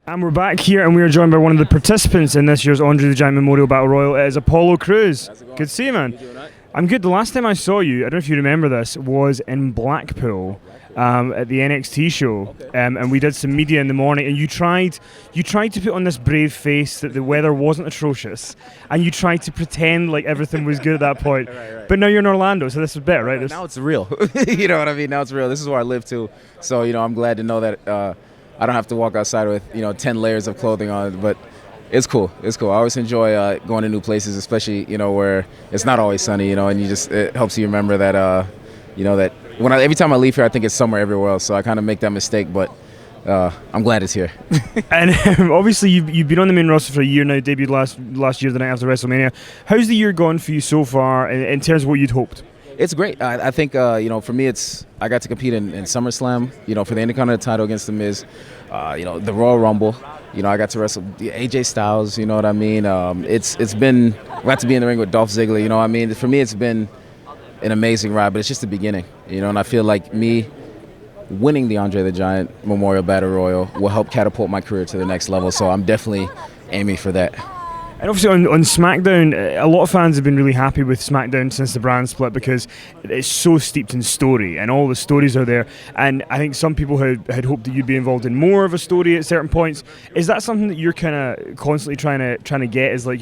And we're back here, and we are joined by one of the participants in this year's Andre the Giant Memorial Battle Royal. It is Apollo Crews. Good to see you, man. I'm good. The last time I saw you, I don't know if you remember this, was in Blackpool at the NXT show, and we did some media in the morning. And you tried to put on this brave face that the weather wasn't atrocious, and you tried to pretend like everything was good at that point. Right. But now you're in Orlando, so this is better, right? Now it's real. You know what I mean? Now it's real. This is where I live too. So I'm glad to know that. I don't have to walk outside with 10 layers of clothing on, but it's cool. It's cool. I always enjoy going to new places, especially where it's not always sunny. And it helps you remember that that every time I leave here, I think it's summer everywhere else. So I kind of make that mistake, but I'm glad it's here. And obviously you've been on the main roster for a year now. Debuted last year, the night after WrestleMania. How's the year gone for you so far in terms of what you'd hoped? It's great. I think, for me, I got to compete in SummerSlam, for the Intercontinental title against The Miz, the Royal Rumble. I got to wrestle AJ Styles, you know what I mean? It's been, I got to be in the ring with Dolph Ziggler, you know what I mean? For me, it's been an amazing ride, but it's just the beginning, and I feel like me winning the Andre the Giant Memorial Battle Royal will help catapult my career to the next level, so I'm definitely aiming for that. And obviously on SmackDown, a lot of fans have been really happy with SmackDown since the brand split because it's so steeped in story and all the stories are there. And I think some people had hoped that you'd be involved in more of a story at certain points. Is that something that you're kind of constantly trying to get? Is like,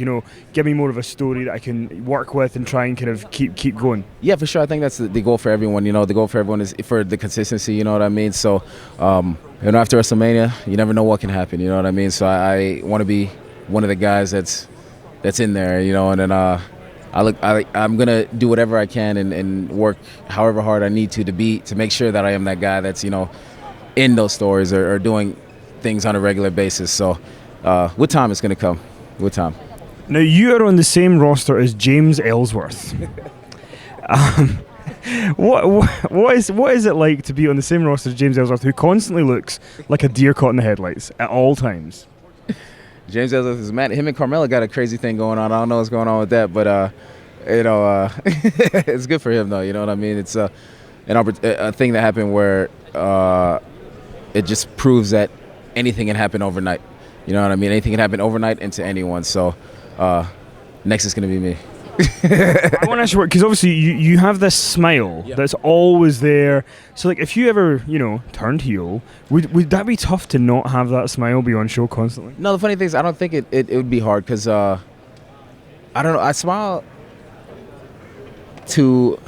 give me more of a story that I can work with and try and kind of keep going? Yeah, for sure. I think that's the goal for everyone. The goal for everyone is for the consistency. You know what I mean? So, after WrestleMania, you never know what can happen. You know what I mean? So I want to be one of the guys that's in there, and then I'm gonna do whatever I can and work however hard I need to make sure that I am that guy that's in those stories or doing things on a regular basis. So with time, it's gonna come. With time. Now you are on the same roster as James Ellsworth. What is it like to be on the same roster as James Ellsworth, who constantly looks like a deer caught in the headlights at all times? James Ellsworth is mad. Him and Carmella got a crazy thing going on. I don't know what's going on with that, but it's good for him though. You know what I mean? It's a thing that happened where it just proves that anything can happen overnight. You know what I mean? Anything can happen overnight into anyone. So next is gonna be me. I want to ask you, because obviously you have this smile that's always there. So like, if you ever turned heel, would that be tough to not have that smile be on show constantly? No, the funny thing is, I don't think it would be hard because I don't know. I smile to,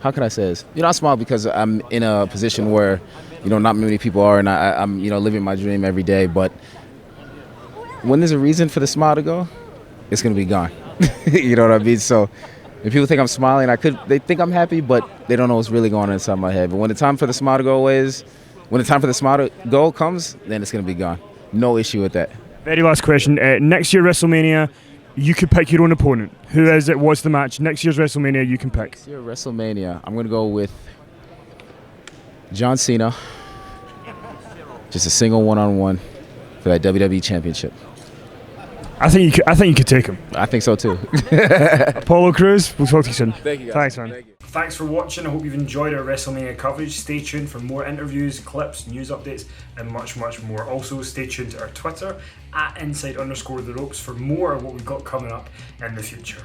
how can I say this? I smile because I'm in a position where not many people are, and I'm living my dream every day. But when there's a reason for the smile to go, it's gonna be gone. You know what I mean? So if people think I'm smiling, they think I'm happy, but they don't know what's really going on inside my head. But when the time for the smile to go comes, then it's going to be gone. No issue with that. Very last question. Next year WrestleMania, you could pick your own opponent. Who is it? What's the match? Next year's WrestleMania, you can pick. Next year WrestleMania, I'm going to go with John Cena. Just a single one-on-one for that WWE Championship. I think you could take him. I think so too. Apollo Crews, we'll talk to you soon. Thank you, guys. Thanks, man. Thank you. Thanks for watching. I hope you've enjoyed our WrestleMania coverage. Stay tuned for more interviews, clips, news updates, and much, much more. Also, stay tuned to our Twitter @inside_the ropes for more of what we've got coming up in the future.